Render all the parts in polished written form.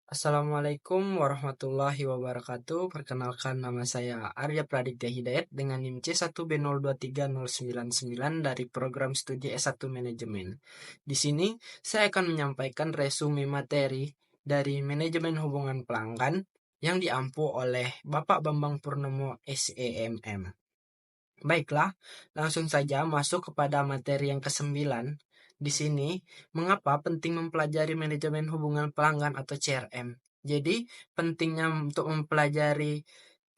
Assalamualaikum warahmatullahi wabarakatuh. Perkenalkan, nama saya Arya Praditya Hidayat dengan NIM C1B023099 dari program studi S1 Manajemen. Di sini saya akan menyampaikan resume materi dari Manajemen Hubungan Pelanggan yang diampu oleh Bapak Bambang Purnomo SEMM. Baiklah, langsung saja masuk kepada materi yang ke-9. Di sini, mengapa penting mempelajari manajemen hubungan pelanggan atau CRM? Jadi, pentingnya untuk mempelajari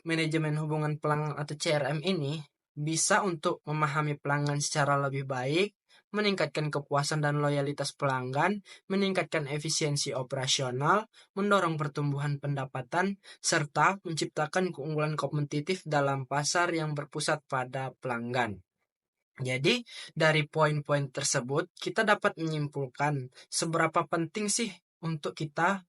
manajemen hubungan pelanggan atau CRM ini bisa untuk memahami pelanggan secara lebih baik, meningkatkan kepuasan dan loyalitas pelanggan, meningkatkan efisiensi operasional, mendorong pertumbuhan pendapatan, serta menciptakan keunggulan kompetitif dalam pasar yang berpusat pada pelanggan. Jadi, dari poin-poin tersebut, kita dapat menyimpulkan seberapa penting sih untuk kita,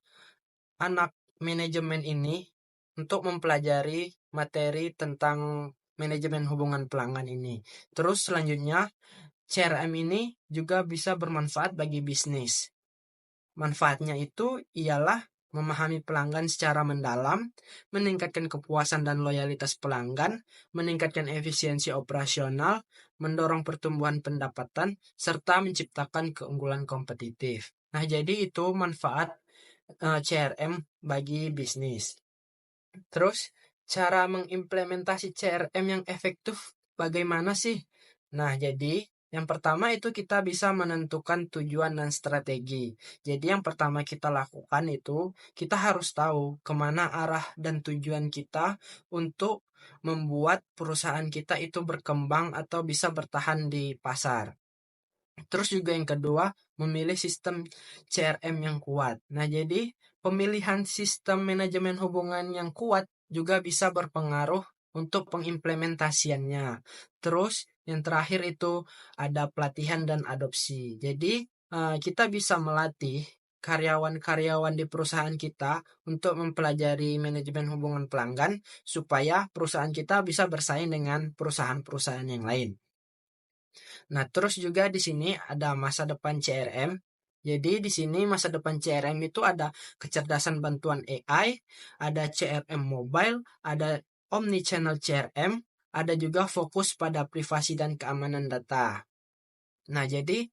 anak manajemen ini, untuk mempelajari materi tentang manajemen hubungan pelanggan ini. Terus selanjutnya, CRM ini juga bisa bermanfaat bagi bisnis. Manfaatnya itu ialah memahami pelanggan secara mendalam, meningkatkan kepuasan dan loyalitas pelanggan, meningkatkan efisiensi operasional, mendorong pertumbuhan pendapatan, serta menciptakan keunggulan kompetitif. Nah, jadi itu manfaat CRM bagi bisnis. Terus, cara mengimplementasi CRM yang efektif bagaimana sih? Nah, jadi yang pertama itu kita bisa menentukan tujuan dan strategi. Jadi yang pertama kita lakukan itu, kita harus tahu kemana arah dan tujuan kita untuk membuat perusahaan kita itu berkembang atau bisa bertahan di pasar. Terus juga yang kedua, memilih sistem CRM yang kuat. Nah, jadi pemilihan sistem manajemen hubungan yang kuat juga bisa berpengaruh untuk pengimplementasiannya. Terus yang terakhir itu ada pelatihan dan adopsi. Jadi kita bisa melatih karyawan-karyawan di perusahaan kita untuk mempelajari manajemen hubungan pelanggan supaya perusahaan kita bisa bersaing dengan perusahaan-perusahaan yang lain. Nah, terus juga di sini ada masa depan CRM. Jadi di sini masa depan CRM itu ada kecerdasan bantuan AI, ada CRM mobile, ada omnichannel CRM, ada juga fokus pada privasi dan keamanan data. Nah, jadi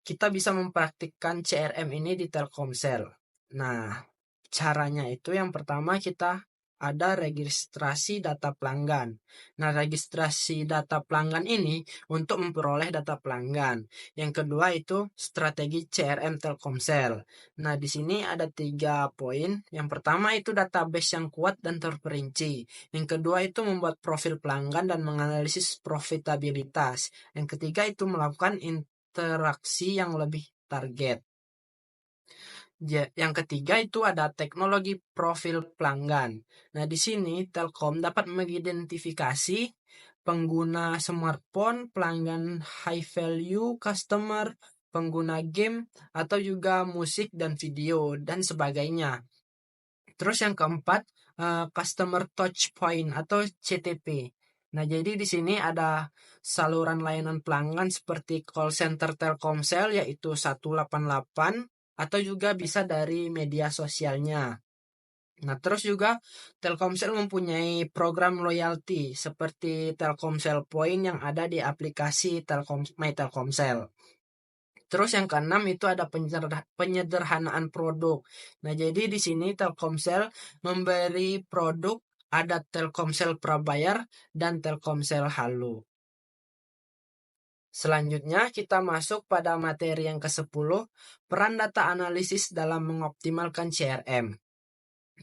kita bisa mempraktikkan CRM ini di Telkomsel. Nah, caranya itu yang pertama kita ada registrasi data pelanggan. Nah, registrasi data pelanggan ini untuk memperoleh data pelanggan. Yang kedua itu strategi CRM Telkomsel. Nah, di sini ada 3 poin. Yang pertama itu database yang kuat dan terperinci. Yang kedua itu membuat profil pelanggan dan menganalisis profitabilitas. Yang ketiga itu melakukan interaksi yang lebih target. Yang ketiga itu ada teknologi profil pelanggan. Nah, di sini Telkom dapat mengidentifikasi pengguna smartphone, pelanggan high value customer, pengguna game, atau juga musik dan video, dan sebagainya. Terus yang keempat, Customer Touch Point atau CTP. Nah, jadi di sini ada saluran layanan pelanggan seperti call center Telkomsel yaitu 188 atau juga bisa dari media sosialnya. Nah, terus juga Telkomsel mempunyai program loyalty seperti Telkomsel Point yang ada di aplikasi My Telkomsel. Terus yang keenam itu ada penyederhanaan produk. Nah, jadi di sini Telkomsel memberi produk ada Telkomsel Prabayar dan Telkomsel Halo. Selanjutnya kita masuk pada materi yang ke-10, peran data analisis dalam mengoptimalkan CRM.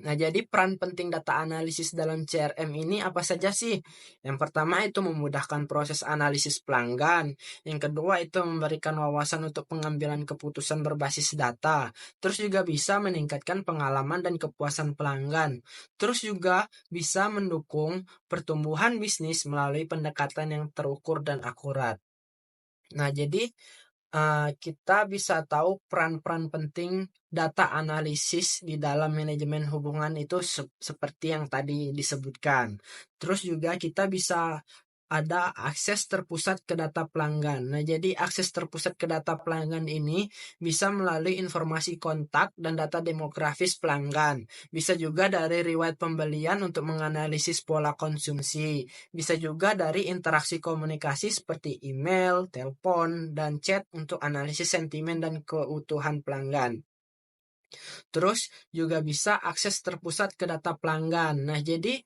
Nah, jadi peran penting data analisis dalam CRM ini apa saja sih? Yang pertama itu memudahkan proses analisis pelanggan. Yang kedua itu memberikan wawasan untuk pengambilan keputusan berbasis data. Terus juga bisa meningkatkan pengalaman dan kepuasan pelanggan. Terus juga bisa mendukung pertumbuhan bisnis melalui pendekatan yang terukur dan akurat. Nah, jadi kita bisa tahu peran-peran penting data analisis di dalam manajemen hubungan itu seperti yang tadi disebutkan. Terus juga kita bisa ada akses terpusat ke data pelanggan. Nah, jadi akses terpusat ke data pelanggan ini bisa melalui informasi kontak dan data demografis pelanggan. Bisa juga dari riwayat pembelian untuk menganalisis pola konsumsi. Bisa juga dari interaksi komunikasi seperti email, telepon, dan chat untuk analisis sentimen dan keutuhan pelanggan. Terus juga bisa akses terpusat ke data pelanggan. Nah, jadi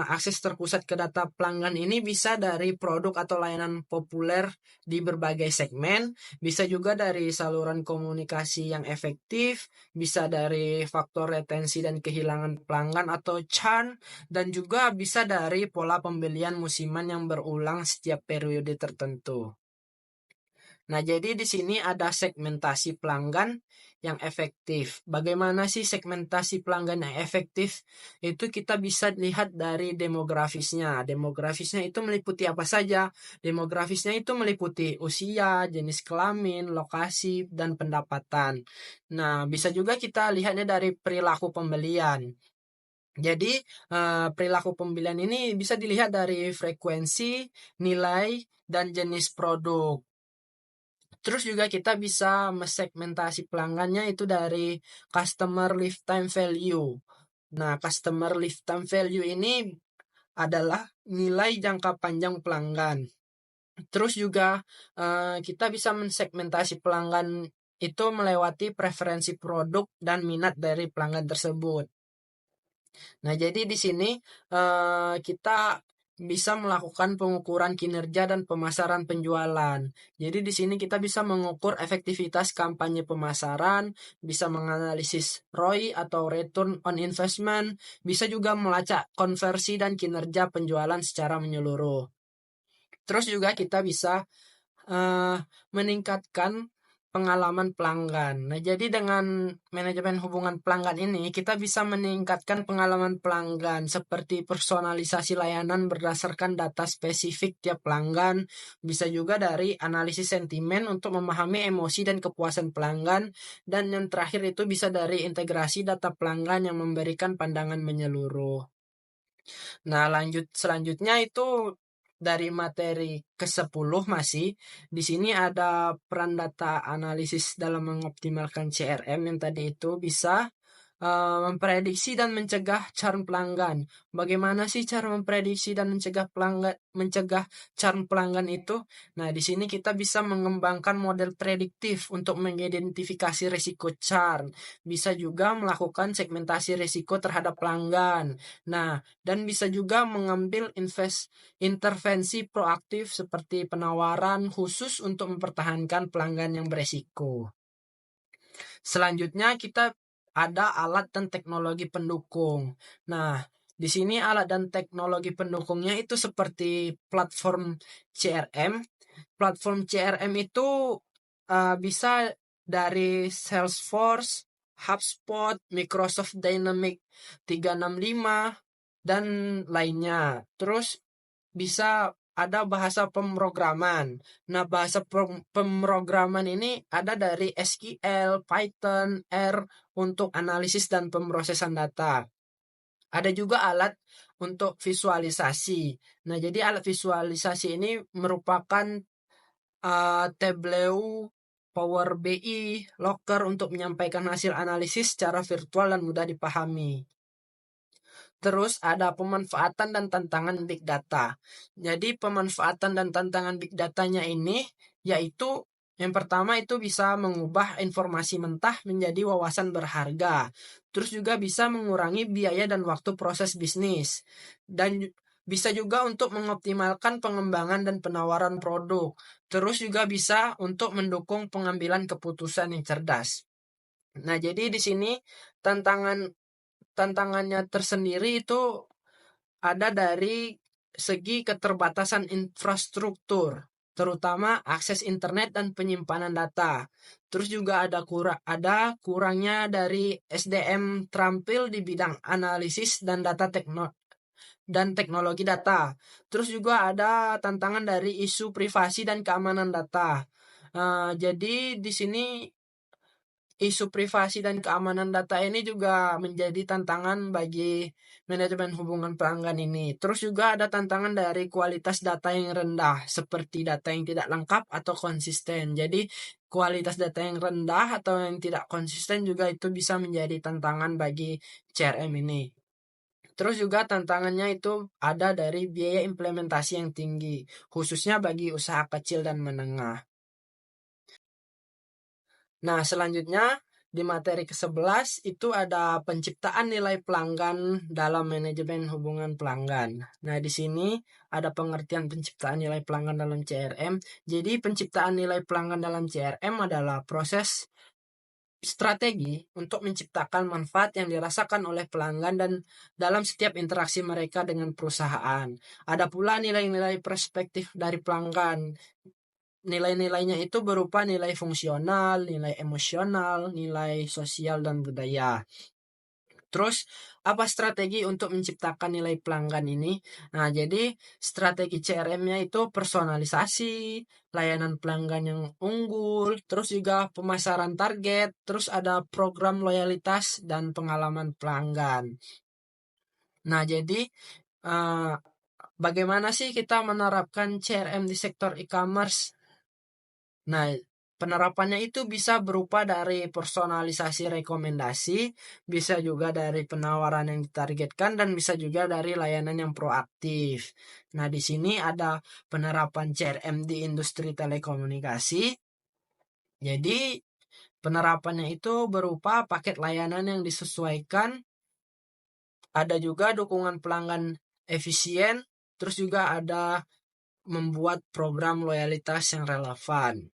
akses terpusat ke data pelanggan ini bisa dari produk atau layanan populer di berbagai segmen, bisa juga dari saluran komunikasi yang efektif, bisa dari faktor retensi dan kehilangan pelanggan atau churn, dan juga bisa dari pola pembelian musiman yang berulang setiap periode tertentu. Nah, jadi di sini ada segmentasi pelanggan yang efektif. Bagaimana sih segmentasi pelanggan yang efektif? Itu kita bisa lihat dari demografisnya. Demografisnya itu meliputi apa saja? Demografisnya itu meliputi usia, jenis kelamin, lokasi, dan pendapatan. Nah, bisa juga kita lihatnya dari perilaku pembelian. Jadi, perilaku pembelian ini bisa dilihat dari frekuensi, nilai, dan jenis produk. Terus juga kita bisa mensegmentasi pelanggannya itu dari customer lifetime value. Nah, customer lifetime value ini adalah nilai jangka panjang pelanggan. Terus juga kita bisa mensegmentasi pelanggan itu melewati preferensi produk dan minat dari pelanggan tersebut. Nah, jadi di sini kita bisa melakukan pengukuran kinerja dan pemasaran penjualan. Jadi di sini kita bisa mengukur efektivitas kampanye pemasaran, bisa menganalisis ROI atau return on investment, bisa juga melacak konversi dan kinerja penjualan secara menyeluruh. Terus juga kita bisa meningkatkan pengalaman pelanggan. Nah, jadi dengan manajemen hubungan pelanggan ini, kita bisa meningkatkan pengalaman pelanggan seperti personalisasi layanan berdasarkan data spesifik tiap pelanggan, bisa juga dari analisis sentimen untuk memahami emosi dan kepuasan pelanggan, dan yang terakhir itu bisa dari integrasi data pelanggan yang memberikan pandangan menyeluruh. Nah, selanjutnya itu dari materi ke-10 masih. Di sini ada peran data analisis dalam mengoptimalkan CRM yang tadi itu bisa memprediksi dan mencegah churn pelanggan. Bagaimana sih cara memprediksi dan mencegah churn pelanggan itu? Nah, di sini kita bisa mengembangkan model prediktif untuk mengidentifikasi risiko churn. Bisa juga melakukan segmentasi risiko terhadap pelanggan. Nah, dan bisa juga mengambil intervensi proaktif seperti penawaran khusus untuk mempertahankan pelanggan yang beresiko. Selanjutnya kita ada alat dan teknologi pendukung. Nah, di sini alat dan teknologi pendukungnya itu seperti platform CRM. Platform CRM itu bisa dari Salesforce, HubSpot, Microsoft Dynamics 365, dan lainnya. Terus bisa ada bahasa pemrograman. Nah, bahasa pemrograman ini ada dari SQL, Python, R untuk analisis dan pemrosesan data. Ada juga alat untuk visualisasi. Nah, jadi alat visualisasi ini merupakan Tableau, Power BI, Looker untuk menyampaikan hasil analisis secara virtual dan mudah dipahami. Terus ada pemanfaatan dan tantangan big data. Jadi pemanfaatan dan tantangan big datanya ini yaitu yang pertama itu bisa mengubah informasi mentah menjadi wawasan berharga. Terus juga bisa mengurangi biaya dan waktu proses bisnis. Dan bisa juga untuk mengoptimalkan pengembangan dan penawaran produk. Terus juga bisa untuk mendukung pengambilan keputusan yang cerdas. Nah, jadi di sini tantangannya tersendiri itu ada dari segi keterbatasan infrastruktur, terutama akses internet dan penyimpanan data. Terus juga ada kurangnya dari SDM terampil di bidang analisis dan teknologi data. Terus juga ada tantangan dari isu privasi dan keamanan data. Jadi di sini isu privasi dan keamanan data ini juga menjadi tantangan bagi manajemen hubungan pelanggan ini. Terus juga ada tantangan dari kualitas data yang rendah, seperti data yang tidak lengkap atau konsisten. Jadi kualitas data yang rendah atau yang tidak konsisten juga itu bisa menjadi tantangan bagi CRM ini. Terus juga tantangannya itu ada dari biaya implementasi yang tinggi, khususnya bagi usaha kecil dan menengah. Nah, selanjutnya di materi ke-11 itu ada penciptaan nilai pelanggan dalam manajemen hubungan pelanggan. Nah, di sini ada pengertian penciptaan nilai pelanggan dalam CRM. Jadi, penciptaan nilai pelanggan dalam CRM adalah proses strategi untuk menciptakan manfaat yang dirasakan oleh pelanggan dan dalam setiap interaksi mereka dengan perusahaan. Ada pula nilai-nilai perspektif dari pelanggan. Nilai-nilainya itu berupa nilai fungsional, nilai emosional, nilai sosial, dan budaya. Terus, apa strategi untuk menciptakan nilai pelanggan ini? Nah, jadi strategi CRM-nya itu personalisasi, layanan pelanggan yang unggul, terus juga pemasaran target, terus ada program loyalitas dan pengalaman pelanggan. Nah, jadi eh, bagaimana sih kita menerapkan CRM di sektor e-commerce? Nah, penerapannya itu bisa berupa dari personalisasi rekomendasi, bisa juga dari penawaran yang ditargetkan, dan bisa juga dari layanan yang proaktif. Nah, di sini ada penerapan CRM di industri telekomunikasi. Jadi, penerapannya itu berupa paket layanan yang disesuaikan, ada juga dukungan pelanggan efisien, terus juga ada membuat program loyalitas yang relevan.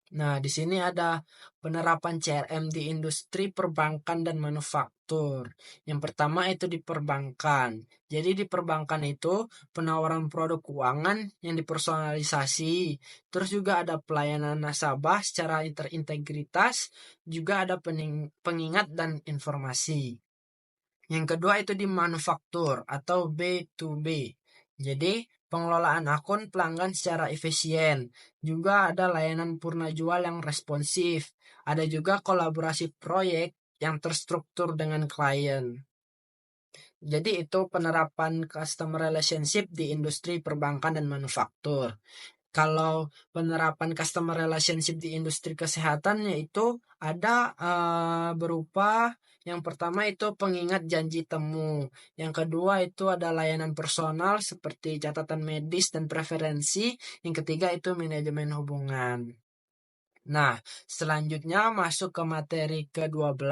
Nah, di sini ada penerapan CRM di industri perbankan dan manufaktur. Yang pertama itu di perbankan. Jadi di perbankan itu penawaran produk keuangan yang dipersonalisasi. Terus juga ada pelayanan nasabah secara terintegritas, juga ada pengingat dan informasi. Yang kedua itu di manufaktur atau B2B. Jadi pengelolaan akun pelanggan secara efisien. Juga ada layanan purna jual yang responsif. Ada juga kolaborasi proyek yang terstruktur dengan klien. Jadi itu penerapan customer relationship di industri perbankan dan manufaktur. Kalau penerapan customer relationship di industri kesehatan yaitu ada berupa yang pertama itu pengingat janji temu. Yang kedua itu ada layanan personal seperti catatan medis dan preferensi. Yang ketiga itu manajemen hubungan. Nah, selanjutnya masuk ke materi ke-12.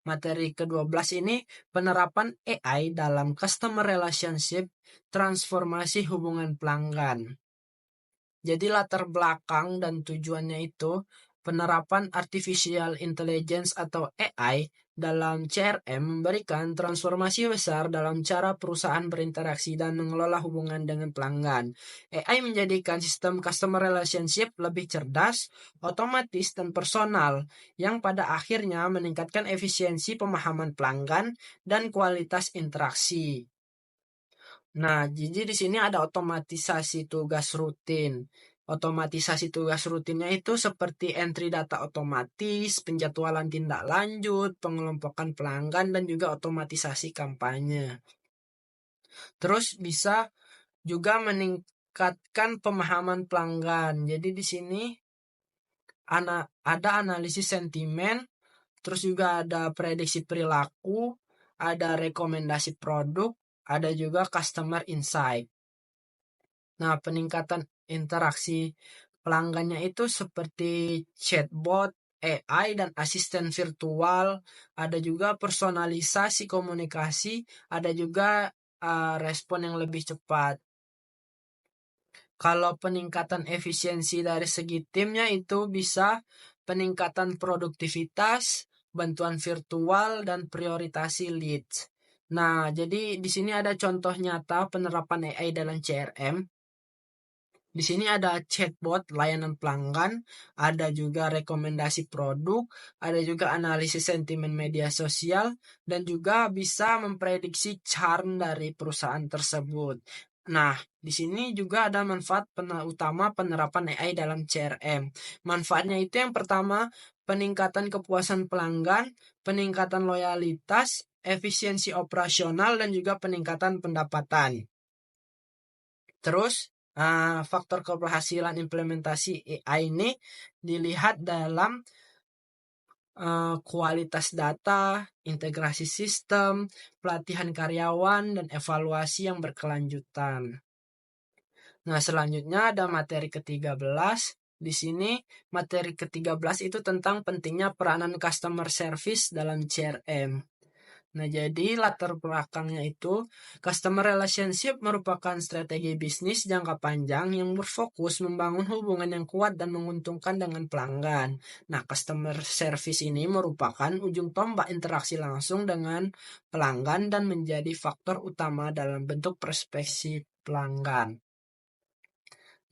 Materi ke-12 ini penerapan AI dalam customer relationship, transformasi hubungan pelanggan. Jadi latar belakang dan tujuannya itu penerapan artificial intelligence atau AI dalam CRM memberikan transformasi besar dalam cara perusahaan berinteraksi dan mengelola hubungan dengan pelanggan. AI menjadikan sistem customer relationship lebih cerdas, otomatis, dan personal yang pada akhirnya meningkatkan efisiensi pemahaman pelanggan dan kualitas interaksi. Nah, jadi di sini ada otomatisasi tugas rutin. Otomatisasi tugas rutinnya itu seperti entry data otomatis, penjadwalan tindak lanjut, pengelompokan pelanggan, dan juga otomatisasi kampanye. Terus bisa juga meningkatkan pemahaman pelanggan. Jadi di sini ada analisis sentimen, terus juga ada prediksi perilaku, ada rekomendasi produk, ada juga customer insight. Nah, peningkatan interaksi pelanggannya itu seperti chatbot, AI, dan asisten virtual. Ada juga personalisasi komunikasi, ada juga respon yang lebih cepat. Kalau peningkatan efisiensi dari segi timnya itu bisa peningkatan produktivitas, bantuan virtual, dan prioritasi leads. Nah, jadi di sini ada contoh nyata penerapan AI dalam CRM. Di sini ada chatbot layanan pelanggan, ada juga rekomendasi produk, ada juga analisis sentimen media sosial, dan juga bisa memprediksi churn dari perusahaan tersebut. Nah, di sini juga ada manfaat utama penerapan AI dalam CRM. Manfaatnya itu yang pertama, peningkatan kepuasan pelanggan, peningkatan loyalitas, efisiensi operasional, dan juga peningkatan pendapatan. Terus, faktor keberhasilan implementasi AI ini dilihat dalam kualitas data, integrasi sistem, pelatihan karyawan, dan evaluasi yang berkelanjutan. Nah, selanjutnya ada materi ke-13. Di sini materi ke-13 itu tentang pentingnya peranan customer service dalam CRM. Nah, jadi latar belakangnya itu customer relationship merupakan strategi bisnis jangka panjang yang berfokus membangun hubungan yang kuat dan menguntungkan dengan pelanggan. Nah, customer service ini merupakan ujung tombak interaksi langsung dengan pelanggan dan menjadi faktor utama dalam bentuk perspektif pelanggan.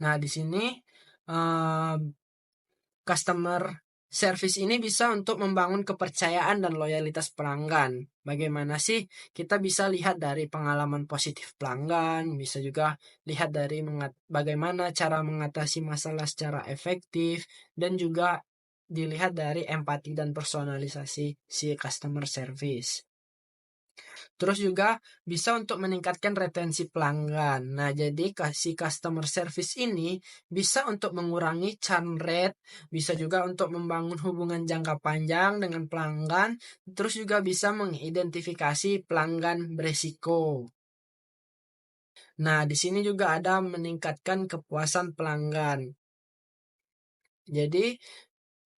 Nah, di sini eh, customer service ini bisa untuk membangun kepercayaan dan loyalitas pelanggan. Bagaimana sih? Kita bisa lihat dari pengalaman positif pelanggan, bisa juga lihat dari bagaimana cara mengatasi masalah secara efektif, dan juga dilihat dari empati dan personalisasi si customer service. Terus juga bisa untuk meningkatkan retensi pelanggan. Nah, jadi kasih customer service ini bisa untuk mengurangi churn rate, bisa juga untuk membangun hubungan jangka panjang dengan pelanggan, terus juga bisa mengidentifikasi pelanggan beresiko. Nah, di sini juga ada meningkatkan kepuasan pelanggan. Jadi,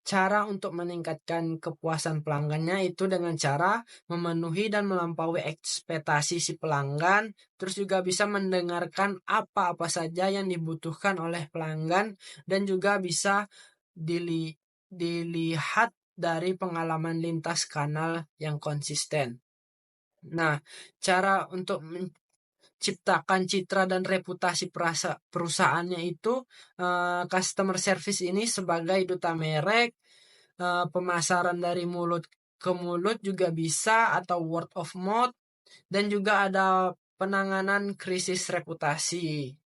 cara untuk meningkatkan kepuasan pelanggannya itu dengan cara memenuhi dan melampaui ekspektasi si pelanggan, terus juga bisa mendengarkan apa-apa saja yang dibutuhkan oleh pelanggan, dan juga bisa dilihat dari pengalaman lintas kanal yang konsisten. Nah, cara untuk ciptakan citra dan reputasi perusahaannya itu customer service ini sebagai duta merek, pemasaran dari mulut ke mulut juga bisa atau word of mouth, dan juga ada penanganan krisis reputasi.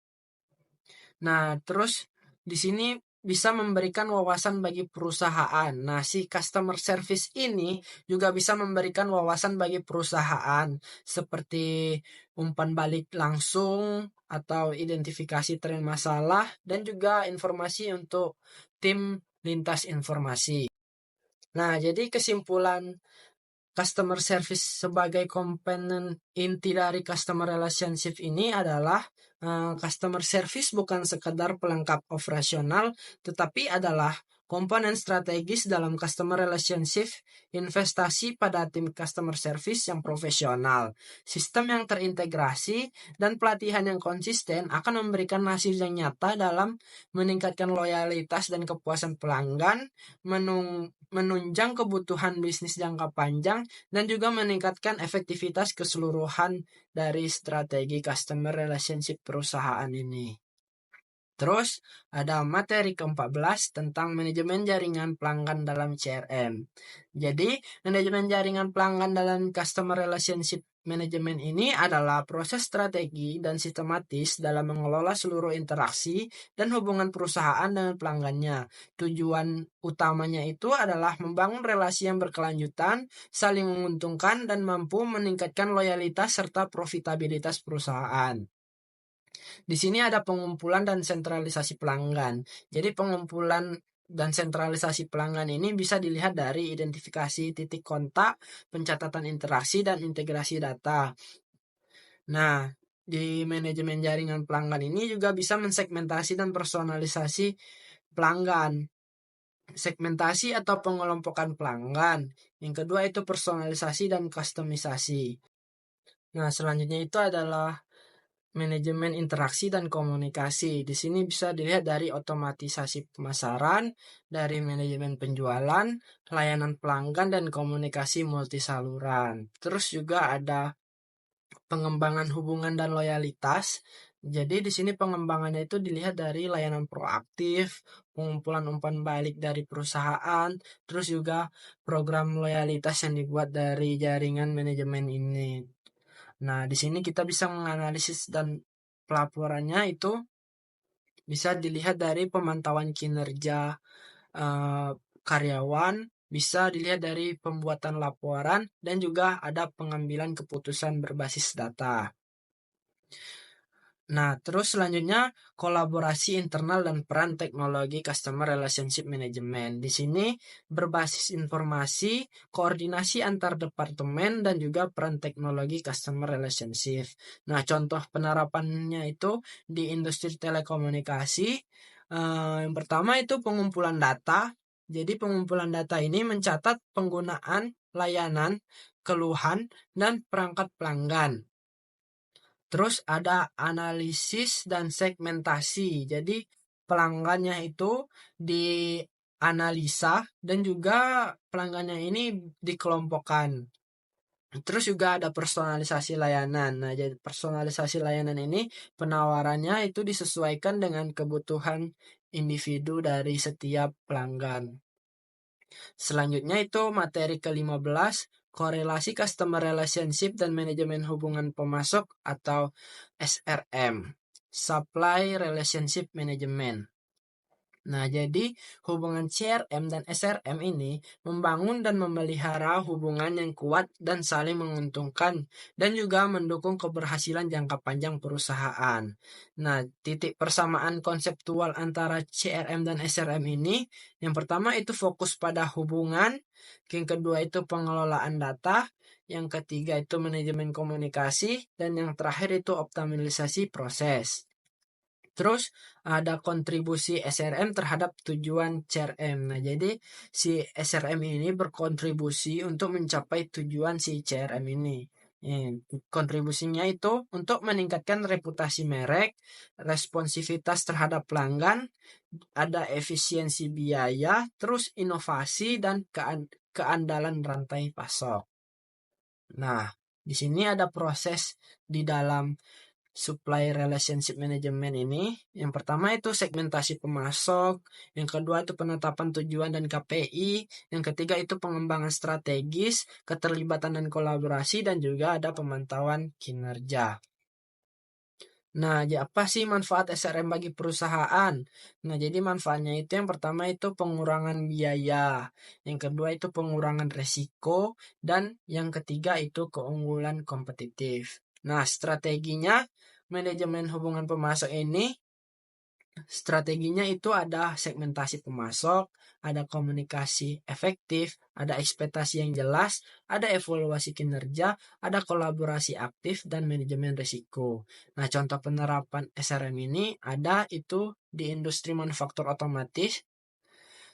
Nah, terus di sini bisa memberikan wawasan bagi perusahaan. Nah, si customer service ini juga bisa memberikan wawasan bagi perusahaan seperti umpan balik langsung atau identifikasi tren masalah dan juga informasi untuk tim lintas informasi. Nah, jadi kesimpulan customer service sebagai komponen inti dari customer relationship ini adalah customer service bukan sekedar pelengkap operasional, tetapi adalah komponen strategis dalam customer relationship, investasi pada tim customer service yang profesional, sistem yang terintegrasi, dan pelatihan yang konsisten akan memberikan hasil yang nyata dalam meningkatkan loyalitas dan kepuasan pelanggan, menunjang kebutuhan bisnis jangka panjang, dan juga meningkatkan efektivitas keseluruhan dari strategi customer relationship perusahaan ini. Terus ada materi ke-14 tentang manajemen jaringan pelanggan dalam CRM. Jadi, manajemen jaringan pelanggan dalam customer relationship management ini adalah proses strategi dan sistematis dalam mengelola seluruh interaksi dan hubungan perusahaan dengan pelanggannya. Tujuan utamanya itu adalah membangun relasi yang berkelanjutan, saling menguntungkan, dan mampu meningkatkan loyalitas serta profitabilitas perusahaan. Di sini ada pengumpulan dan sentralisasi pelanggan. Jadi pengumpulan dan sentralisasi pelanggan ini bisa dilihat dari identifikasi titik kontak, pencatatan interaksi, dan integrasi data. Nah, di manajemen jaringan pelanggan ini juga bisa mensegmentasi dan personalisasi pelanggan. Segmentasi atau pengelompokan pelanggan. Yang kedua itu personalisasi dan kustomisasi. Nah, selanjutnya itu adalah manajemen interaksi dan komunikasi. Di sini bisa dilihat dari otomatisasi pemasaran, dari manajemen penjualan, layanan pelanggan, dan komunikasi multisaluran. Terus juga ada pengembangan hubungan dan loyalitas. Jadi di sini pengembangannya itu dilihat dari layanan proaktif, pengumpulan umpan balik dari perusahaan, terus juga program loyalitas yang dibuat dari jaringan manajemen ini. Nah, di sini kita bisa menganalisis dan pelaporannya itu bisa dilihat dari pemantauan kinerja karyawan, bisa dilihat dari pembuatan laporan, dan juga ada pengambilan keputusan berbasis data. Nah, terus selanjutnya kolaborasi internal dan peran teknologi Customer Relationship Management. Di sini berbasis informasi, koordinasi antar departemen, dan juga peran teknologi Customer Relationship. Nah, contoh penerapannya itu di industri telekomunikasi. Yang pertama itu pengumpulan data. Jadi pengumpulan data ini mencatat penggunaan layanan, keluhan, dan perangkat pelanggan. Terus ada analisis dan segmentasi. Jadi pelanggannya itu dianalisa dan juga pelanggannya ini dikelompokkan. Terus juga ada personalisasi layanan. Nah, jadi personalisasi layanan ini penawarannya itu disesuaikan dengan kebutuhan individu dari setiap pelanggan. Selanjutnya itu materi ke-15, korelasi customer relationship dan manajemen hubungan pemasok atau SRM, Supply Relationship Management. Nah, jadi hubungan CRM dan SRM ini membangun dan memelihara hubungan yang kuat dan saling menguntungkan dan juga mendukung keberhasilan jangka panjang perusahaan. Nah, titik persamaan konseptual antara CRM dan SRM ini, yang pertama itu fokus pada hubungan, yang kedua itu pengelolaan data, yang ketiga itu manajemen komunikasi, dan yang terakhir itu optimalisasi proses. Terus ada kontribusi SRM terhadap tujuan CRM. Nah, jadi si SRM ini berkontribusi untuk mencapai tujuan si CRM ini. Kontribusinya itu untuk meningkatkan reputasi merek, responsivitas terhadap pelanggan, ada efisiensi biaya, terus inovasi dan keandalan rantai pasok. Nah, di sini ada proses di dalam supply relationship management ini. Yang pertama itu segmentasi pemasok, yang kedua itu penetapan tujuan dan KPI, yang ketiga itu pengembangan strategis, keterlibatan dan kolaborasi, dan juga ada pemantauan kinerja. Nah, apa sih manfaat SRM bagi perusahaan? Nah, jadi manfaatnya itu yang pertama itu pengurangan biaya, yang kedua itu pengurangan resiko, dan yang ketiga itu keunggulan kompetitif. Nah, strateginya manajemen hubungan pemasok ini, strateginya itu ada segmentasi pemasok, ada komunikasi efektif, ada ekspektasi yang jelas, ada evaluasi kinerja, ada kolaborasi aktif, dan manajemen risiko. Nah, contoh penerapan SRM ini ada itu di industri manufaktur otomotif.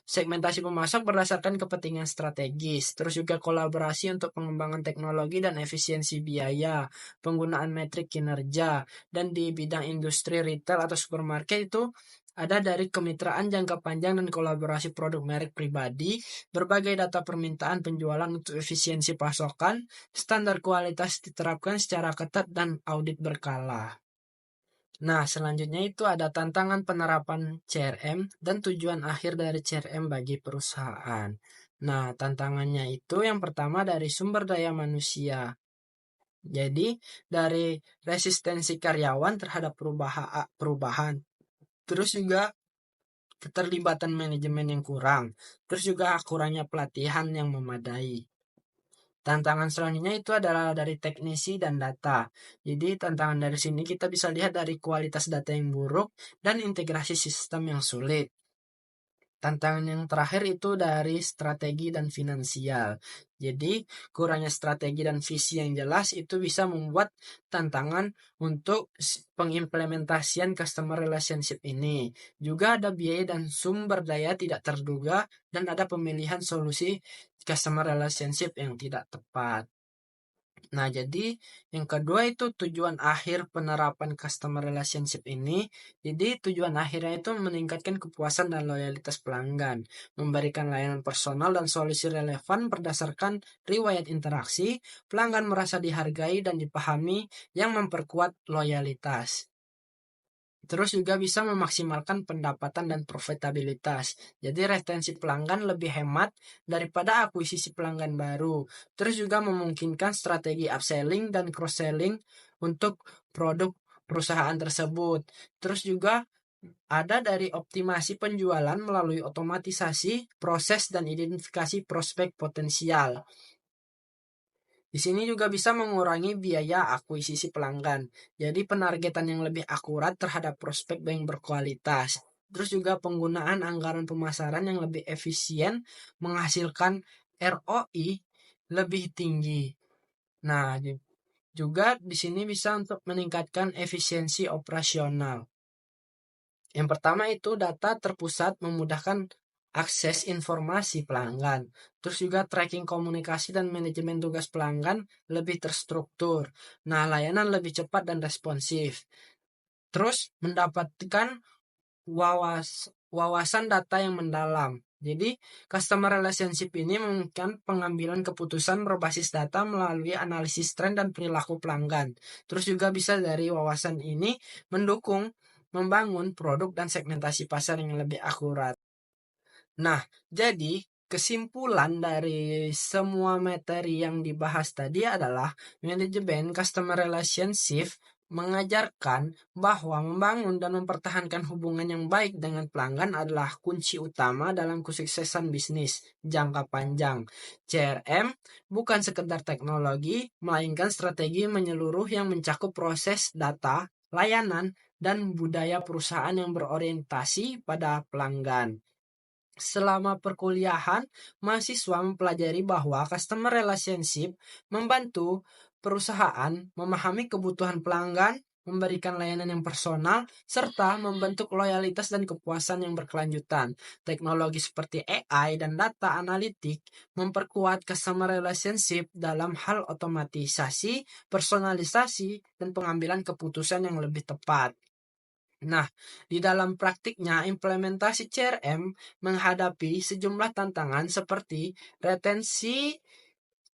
Segmentasi pemasok berdasarkan kepentingan strategis, terus juga kolaborasi untuk pengembangan teknologi dan efisiensi biaya, penggunaan metrik kinerja, dan di bidang industri retail atau supermarket itu ada dari kemitraan jangka panjang dan kolaborasi produk merek pribadi, berbagai data permintaan penjualan untuk efisiensi pasokan, standar kualitas diterapkan secara ketat dan audit berkala. Nah, selanjutnya itu ada tantangan penerapan CRM dan tujuan akhir dari CRM bagi perusahaan. Nah, tantangannya itu yang pertama dari sumber daya manusia. Jadi, dari resistensi karyawan terhadap perubahan. Terus juga keterlibatan manajemen yang kurang. Terus juga kurangnya pelatihan yang memadai. Tantangan selanjutnya itu adalah dari teknisi dan data. Jadi tantangan dari sini kita bisa lihat dari kualitas data yang buruk dan integrasi sistem yang sulit. Tantangan yang terakhir itu dari strategi dan finansial. Jadi kurangnya strategi dan visi yang jelas itu bisa membuat tantangan untuk pengimplementasian customer relationship ini. Juga ada biaya dan sumber daya tidak terduga dan ada pemilihan solusi customer relationship yang tidak tepat. Nah, jadi yang kedua itu tujuan akhir penerapan customer relationship ini. Jadi tujuan akhirnya itu meningkatkan kepuasan dan loyalitas pelanggan, memberikan layanan personal dan solusi relevan berdasarkan riwayat interaksi, pelanggan merasa dihargai dan dipahami yang memperkuat loyalitas. Terus juga bisa memaksimalkan pendapatan dan profitabilitas. Jadi retensi pelanggan lebih hemat daripada akuisisi pelanggan baru. Terus juga memungkinkan strategi upselling dan cross-selling untuk produk perusahaan tersebut. Terus juga ada dari optimasi penjualan melalui otomatisasi proses dan identifikasi prospek potensial. Di sini juga bisa mengurangi biaya akuisisi pelanggan. Jadi penargetan yang lebih akurat terhadap prospek yang berkualitas. Terus juga penggunaan anggaran pemasaran yang lebih efisien menghasilkan ROI lebih tinggi. Nah, juga di sini bisa untuk meningkatkan efisiensi operasional. Yang pertama itu data terpusat memudahkan akses informasi pelanggan. Terus juga tracking komunikasi dan manajemen tugas pelanggan lebih terstruktur. Nah, layanan lebih cepat dan responsif. Terus mendapatkan wawasan data yang mendalam. Jadi, customer relationship ini memungkinkan pengambilan keputusan berbasis data melalui analisis tren dan perilaku pelanggan. Terus juga bisa dari wawasan ini mendukung membangun produk dan segmentasi pasar yang lebih akurat. Nah, jadi kesimpulan dari semua materi yang dibahas tadi adalah manajemen customer relationship mengajarkan bahwa membangun dan mempertahankan hubungan yang baik dengan pelanggan adalah kunci utama dalam kesuksesan bisnis jangka panjang. CRM bukan sekedar teknologi, melainkan strategi menyeluruh yang mencakup proses data, layanan, dan budaya perusahaan yang berorientasi pada pelanggan. Selama perkuliahan, mahasiswa mempelajari bahwa customer relationship membantu perusahaan memahami kebutuhan pelanggan, memberikan layanan yang personal, serta membentuk loyalitas dan kepuasan yang berkelanjutan. Teknologi seperti AI dan data analitik memperkuat customer relationship dalam hal otomatisasi, personalisasi, dan pengambilan keputusan yang lebih tepat. Nah, di dalam praktiknya implementasi CRM menghadapi sejumlah tantangan seperti retensi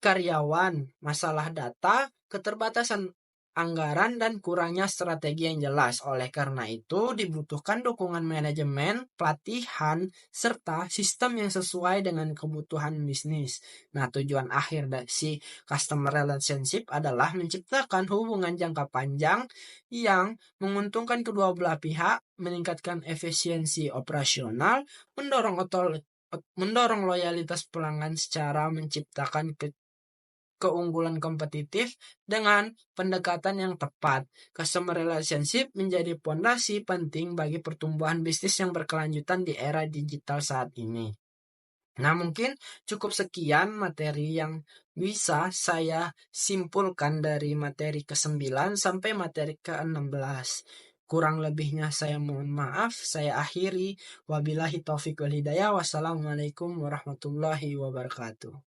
karyawan, masalah data, keterbatasan anggaran, dan kurangnya strategi yang jelas. Oleh karena itu, dibutuhkan dukungan manajemen, pelatihan, serta sistem yang sesuai dengan kebutuhan bisnis. Nah, tujuan akhir dari si customer relationship adalah menciptakan hubungan jangka panjang yang menguntungkan kedua belah pihak, meningkatkan efisiensi operasional, mendorong loyalitas pelanggan secara menciptakan keunggulan kompetitif dengan pendekatan yang tepat. Customer relationship menjadi fondasi penting bagi pertumbuhan bisnis yang berkelanjutan di era digital saat ini. Nah, mungkin cukup sekian materi yang bisa saya simpulkan dari materi ke-9 sampai materi ke-16. Kurang lebihnya saya mohon maaf, saya akhiri. Wabillahi taufiq wal hidayah. Wassalamualaikum warahmatullahi wabarakatuh.